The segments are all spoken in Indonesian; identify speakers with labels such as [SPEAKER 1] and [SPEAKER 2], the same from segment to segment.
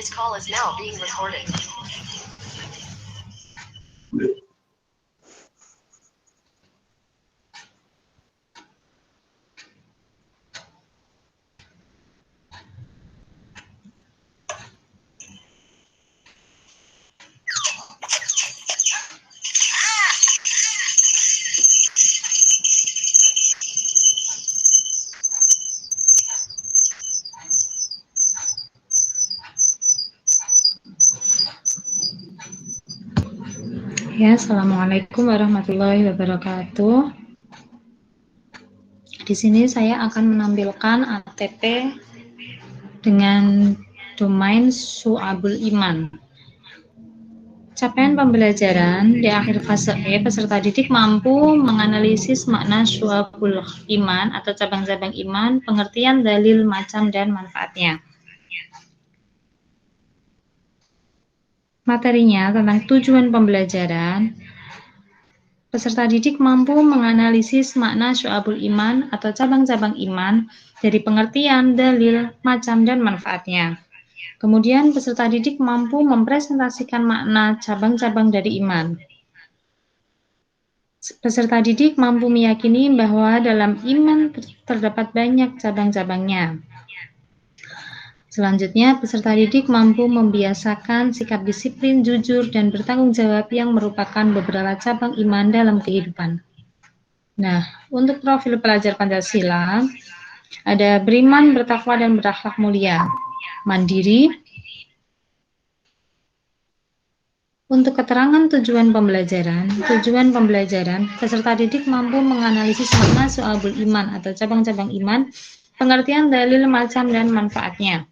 [SPEAKER 1] This call is now being recorded.
[SPEAKER 2] Ya, Assalamualaikum warahmatullahi wabarakatuh. Di sini saya akan menampilkan ATP dengan domain Syu'abul Iman. Capaian pembelajaran di akhir fase E, peserta didik mampu menganalisis makna Syu'abul Iman atau cabang-cabang iman, pengertian dalil, macam, dan manfaatnya. Materinya tentang tujuan pembelajaran. Peserta didik mampu menganalisis makna Syu'abul Iman atau cabang-cabang iman dari pengertian, dalil, macam, dan manfaatnya. Kemudian peserta didik mampu mempresentasikan makna cabang-cabang dari iman. Peserta didik mampu meyakini bahwa dalam iman terdapat banyak cabang-cabangnya. Selanjutnya, peserta didik mampu membiasakan sikap disiplin, jujur, dan bertanggung jawab yang merupakan beberapa cabang iman dalam kehidupan. Nah, untuk profil pelajar Pancasila, ada beriman, bertakwa, dan berakhlak mulia, mandiri. Untuk keterangan tujuan pembelajaran, peserta didik mampu menganalisis makna Syu'abul Iman atau cabang-cabang iman, pengertian dalil, macam, dan manfaatnya.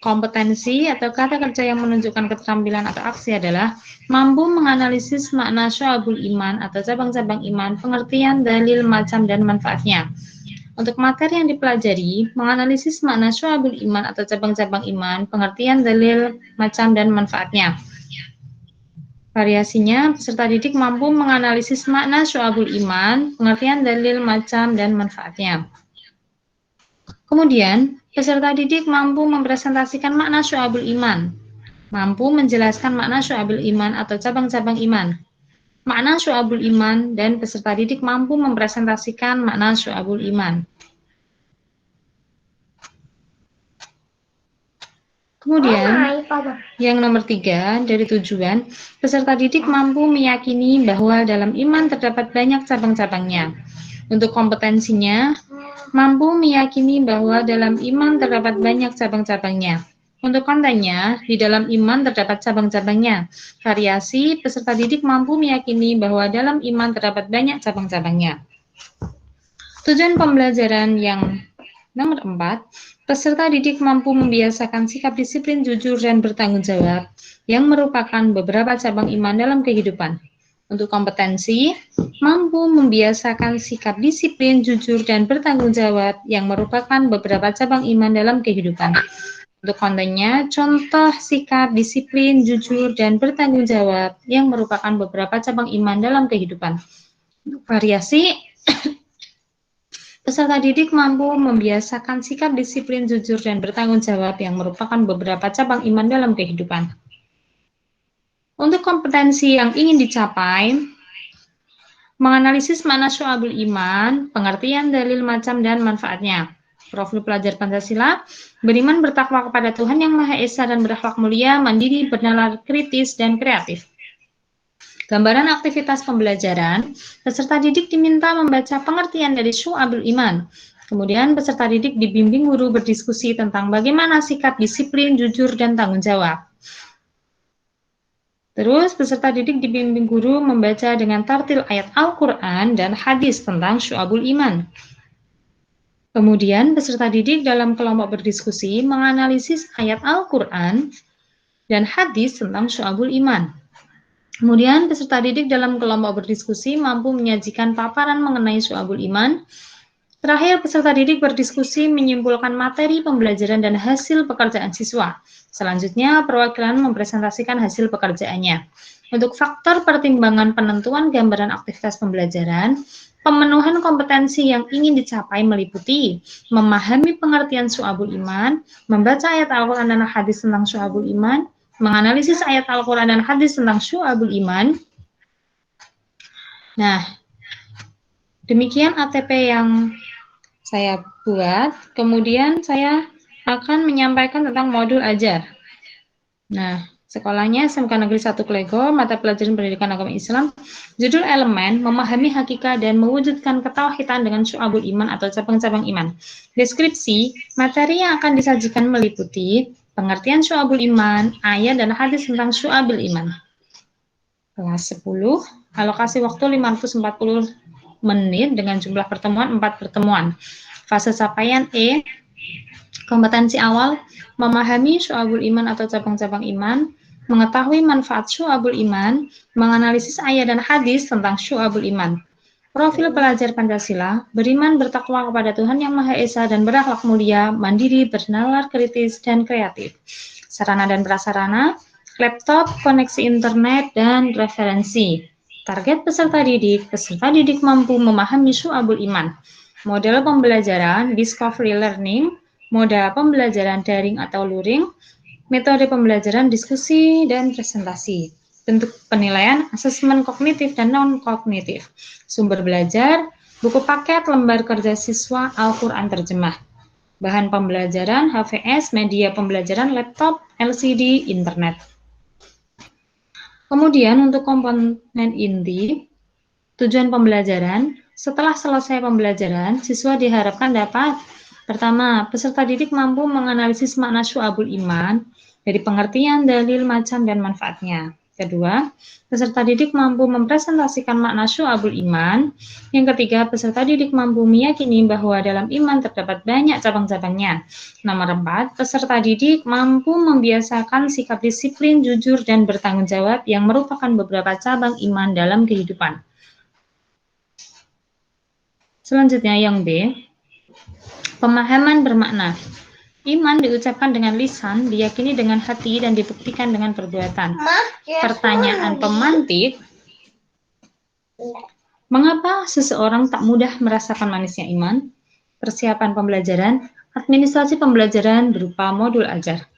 [SPEAKER 2] Kompetensi atau kata kerja yang menunjukkan keterampilan atau aksi adalah mampu menganalisis makna Syu'abul Iman atau cabang-cabang iman, pengertian, dalil, macam, dan manfaatnya. Untuk materi yang dipelajari, menganalisis makna Syu'abul Iman atau cabang-cabang iman, pengertian, dalil, macam, dan manfaatnya. Variasinya, peserta didik mampu menganalisis makna Syu'abul Iman, pengertian, dalil, macam, dan manfaatnya. Kemudian, peserta didik mampu mempresentasikan makna Syu'abul Iman, mampu menjelaskan makna Syu'abul Iman atau cabang-cabang iman, makna Syu'abul Iman, dan peserta didik mampu mempresentasikan makna Syu'abul Iman. Kemudian, yang nomor 3 dari tujuan, peserta didik mampu meyakini bahwa dalam iman terdapat banyak cabang-cabangnya. Untuk kompetensinya, mampu meyakini bahwa dalam iman terdapat banyak cabang-cabangnya. Untuk kontennya, di dalam iman terdapat cabang-cabangnya. Variasi, peserta didik mampu meyakini bahwa dalam iman terdapat banyak cabang-cabangnya. Tujuan pembelajaran yang nomor 4, peserta didik mampu membiasakan sikap disiplin, jujur, dan bertanggung jawab yang merupakan beberapa cabang iman dalam kehidupan. Untuk kompetensi, mampu membiasakan sikap disiplin, jujur, dan bertanggung jawab yang merupakan beberapa cabang iman dalam kehidupan. Untuk kontennya, contoh sikap disiplin, jujur, dan bertanggung jawab yang merupakan beberapa cabang iman dalam kehidupan. Untuk variasi, peserta didik mampu membiasakan sikap disiplin, jujur, dan bertanggung jawab yang merupakan beberapa cabang iman dalam kehidupan. Untuk kompetensi yang ingin dicapai, menganalisis makna Syu'abul Iman, pengertian, dalil, macam, dan manfaatnya. Profil pelajar Pancasila, beriman, bertakwa kepada Tuhan Yang Maha Esa dan berakhlak mulia, mandiri, bernalar kritis, dan kreatif. Gambaran aktivitas pembelajaran, peserta didik diminta membaca pengertian dari Syu'abul Iman. Kemudian peserta didik dibimbing guru berdiskusi tentang bagaimana sikap disiplin, jujur, dan tanggung jawab. Terus peserta didik dibimbing guru membaca dengan tartil ayat Al-Quran dan hadis tentang Syu'abul Iman. Kemudian peserta didik dalam kelompok berdiskusi menganalisis ayat Al-Quran dan hadis tentang Syu'abul Iman. Kemudian peserta didik dalam kelompok berdiskusi mampu menyajikan paparan mengenai Syu'abul Iman, Terakhir, peserta didik berdiskusi menyimpulkan materi pembelajaran dan hasil pekerjaan siswa. Selanjutnya, perwakilan mempresentasikan hasil pekerjaannya. Untuk faktor pertimbangan penentuan gambaran aktivitas pembelajaran, pemenuhan kompetensi yang ingin dicapai meliputi memahami pengertian syu'abul iman, membaca ayat Al-Quran dan hadis tentang syu'abul iman, menganalisis ayat Al-Quran dan hadis tentang syu'abul iman. Nah, demikian ATP yang saya buat, kemudian saya akan menyampaikan tentang modul ajar. Nah, sekolahnya SMK Negeri 1 Klego, mata pelajaran pendidikan agama Islam, judul elemen, memahami hakikat dan mewujudkan ketauhidan dengan syu'abul iman atau cabang-cabang iman. Deskripsi, materi yang akan disajikan meliputi pengertian syu'abul iman, ayat dan hadis tentang syu'abul iman. Kelas 10, alokasi waktu 540 menit dengan jumlah pertemuan 4 pertemuan. Fase capaian E, kompetensi awal, memahami syu'abul iman atau cabang-cabang iman, mengetahui manfaat syu'abul iman, menganalisis ayat dan hadis tentang syu'abul iman. Profil pelajar Pancasila, beriman bertakwa kepada Tuhan Yang Maha Esa dan berakhlak mulia, mandiri, bernalar kritis, dan kreatif. Sarana dan prasarana, laptop, koneksi internet, dan referensi. Target peserta didik mampu memahami syu'abul iman. Model pembelajaran, discovery learning, model pembelajaran daring atau luring, metode pembelajaran diskusi dan presentasi. Bentuk penilaian, asesmen kognitif dan non-kognitif. Sumber belajar, buku paket, lembar kerja siswa, Al-Quran terjemah. Bahan pembelajaran, HVS, media pembelajaran, laptop, LCD, internet. Kemudian untuk komponen inti, tujuan pembelajaran, setelah selesai pembelajaran, siswa diharapkan dapat pertama, peserta didik mampu menganalisis makna syu'abul iman dari pengertian, dalil, macam, dan manfaatnya. Kedua, peserta didik mampu mempresentasikan makna syu'abul iman. Yang ketiga, peserta didik mampu meyakini bahwa dalam iman terdapat banyak cabang-cabangnya. Nomor 4, peserta didik mampu membiasakan sikap disiplin, jujur, dan bertanggung jawab yang merupakan beberapa cabang iman dalam kehidupan. Selanjutnya yang B, pemahaman bermakna. Iman diucapkan dengan lisan, diyakini dengan hati, dan dibuktikan dengan perbuatan. Pertanyaan pemantik, mengapa seseorang tak mudah merasakan manisnya iman? Persiapan pembelajaran, administrasi pembelajaran berupa modul ajar.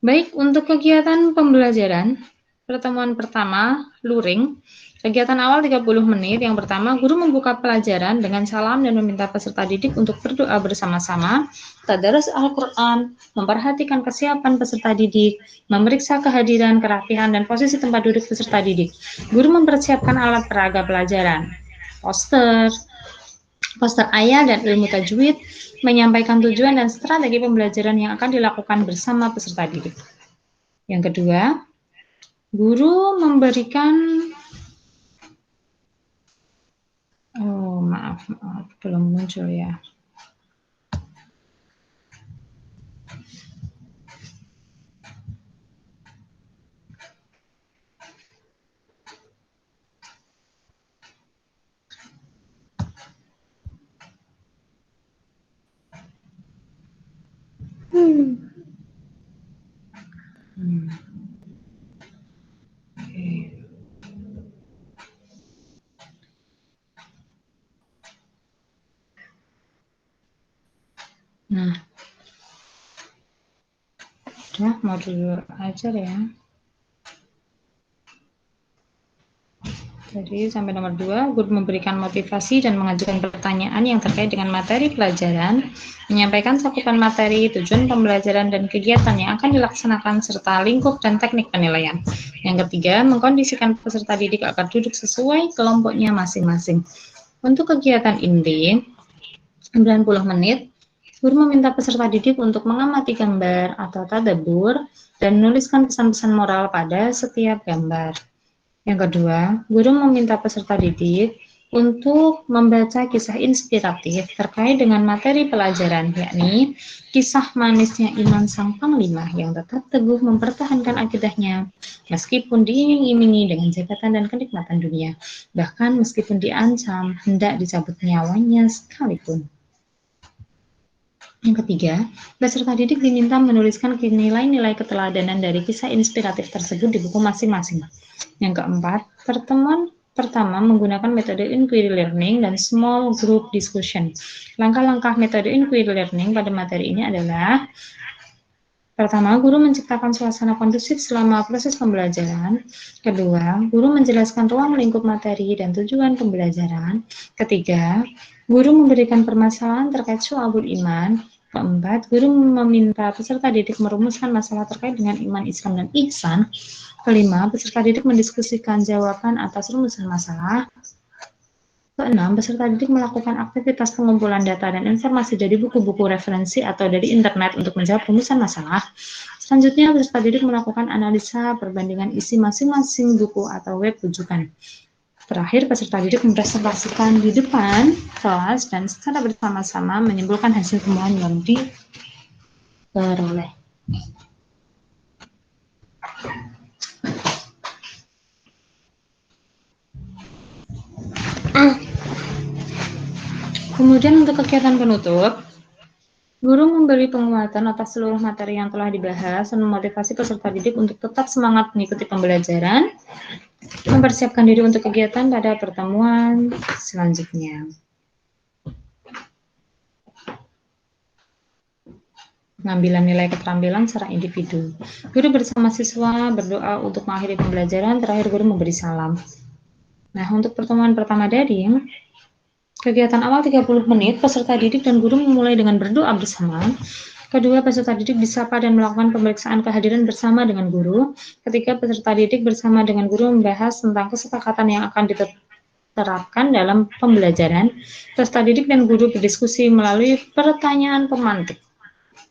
[SPEAKER 2] Baik, untuk kegiatan pembelajaran, pertemuan pertama, luring, kegiatan awal 30 menit. Yang pertama, guru membuka pelajaran dengan salam dan meminta peserta didik untuk berdoa bersama-sama, tadarus Al-Quran, memperhatikan kesiapan peserta didik, memeriksa kehadiran, kerapihan, dan posisi tempat duduk peserta didik. Guru mempersiapkan alat peraga pelajaran, poster ayat dan ilmu tajwid, menyampaikan tujuan dan strategi pembelajaran yang akan dilakukan bersama peserta didik. Yang kedua, guru memberikan maaf, belum muncul ya. Nah, udah modul ajar ya. Jadi sampai nomor 2, guru memberikan motivasi dan mengajukan pertanyaan yang terkait dengan materi pelajaran, menyampaikan cakupan materi, tujuan pembelajaran dan kegiatan yang akan dilaksanakan serta lingkup dan teknik penilaian. Yang ketiga, mengkondisikan peserta didik agar duduk sesuai kelompoknya masing-masing. Untuk kegiatan inti 90 menit, guru meminta peserta didik untuk mengamati gambar atau tadabbur dan menuliskan pesan-pesan moral pada setiap gambar. Yang kedua, guru meminta peserta didik untuk membaca kisah inspiratif terkait dengan materi pelajaran, yakni kisah manisnya iman sang panglima yang tetap teguh mempertahankan akidahnya meskipun diiming-imingi dengan jabatan dan kenikmatan dunia, bahkan meskipun diancam hendak dicabut nyawanya sekalipun. Yang ketiga, peserta didik diminta menuliskan nilai-nilai keteladanan dari kisah inspiratif tersebut di buku masing-masing. Yang keempat, pertemuan pertama menggunakan metode inquiry learning dan small group discussion. Langkah-langkah metode inquiry learning pada materi ini adalah: pertama, guru menciptakan suasana kondusif selama proses pembelajaran. Kedua, guru menjelaskan ruang lingkup materi dan tujuan pembelajaran. Ketiga, guru memberikan permasalahan terkait syu'abul iman. Keempat, guru meminta peserta didik merumuskan masalah terkait dengan iman, Islam, dan ihsan. Kelima, peserta didik mendiskusikan jawaban atas rumusan masalah. Keenam, peserta didik melakukan aktivitas pengumpulan data dan informasi dari buku-buku referensi atau dari internet untuk menjawab rumusan masalah. Selanjutnya, peserta didik melakukan analisa perbandingan isi masing-masing buku atau web rujukan. Terakhir, peserta didik mempresentasikan di depan kelas dan secara bersama-sama menyimpulkan hasil temuan yang diperoleh. Kemudian untuk kegiatan penutup, guru memberi penguatan atas seluruh materi yang telah dibahas dan memotivasi peserta didik untuk tetap semangat mengikuti pembelajaran, mempersiapkan diri untuk kegiatan pada pertemuan selanjutnya. Pengambilan nilai keterampilan secara individu. Guru bersama siswa berdoa untuk mengakhiri pembelajaran, terakhir guru memberi salam. Nah, untuk pertemuan pertama daring, kegiatan awal 30 menit, peserta didik dan guru memulai dengan berdoa bersama. Kedua, peserta didik disapa dan melakukan pemeriksaan kehadiran bersama dengan guru. Ketiga, peserta didik bersama dengan guru membahas tentang kesepakatan yang akan diterapkan dalam pembelajaran. Peserta didik dan guru berdiskusi melalui pertanyaan pemantik.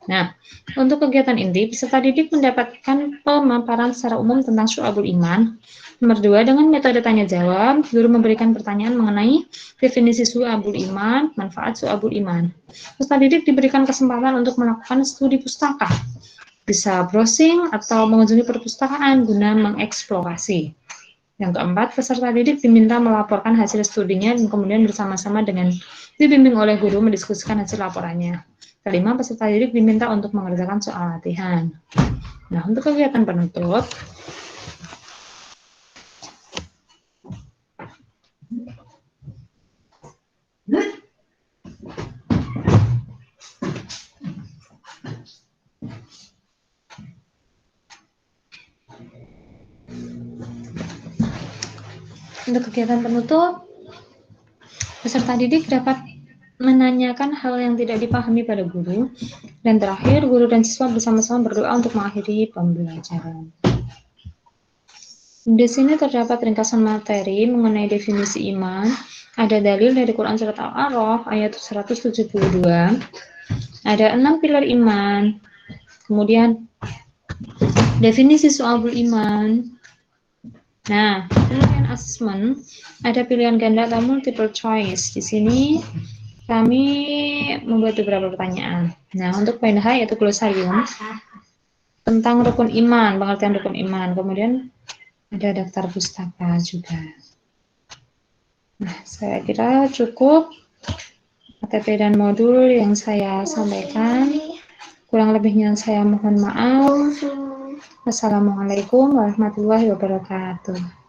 [SPEAKER 2] Nah, untuk kegiatan inti, peserta didik mendapatkan pemaparan secara umum tentang syu'abul iman. Nomor 2, dengan metode tanya jawab, guru memberikan pertanyaan mengenai definisi syu'abul iman, manfaat syu'abul iman. Peserta didik diberikan kesempatan untuk melakukan studi pustaka, bisa browsing atau mengunjungi perpustakaan guna mengeksplorasi. Yang keempat, peserta didik diminta melaporkan hasil studinya dan kemudian bersama-sama dengan dibimbing oleh guru mendiskusikan hasil laporannya. Kelima, peserta didik diminta untuk mengerjakan soal latihan. Nah, untuk kegiatan penutup, peserta didik dapat menanyakan hal yang tidak dipahami pada guru, dan terakhir guru dan siswa bersama-sama berdoa untuk mengakhiri pembelajaran. Di sini terdapat ringkasan materi mengenai definisi iman. Ada dalil dari Quran surat Al-A'raf ayat 172. Ada 6 pilar iman. Kemudian definisi syu'abul iman. Nah, kemudian assessment, ada pilihan ganda atau multiple choice. Di sini kami membuat beberapa pertanyaan. Nah, untuk poin H yaitu glosarium tentang rukun iman, pengertian rukun iman. Kemudian ada daftar pustaka juga. Nah, saya kira cukup materi dan modul yang saya sampaikan. Kurang lebihnya saya mohon maaf. Wassalamualaikum warahmatullahi wabarakatuh.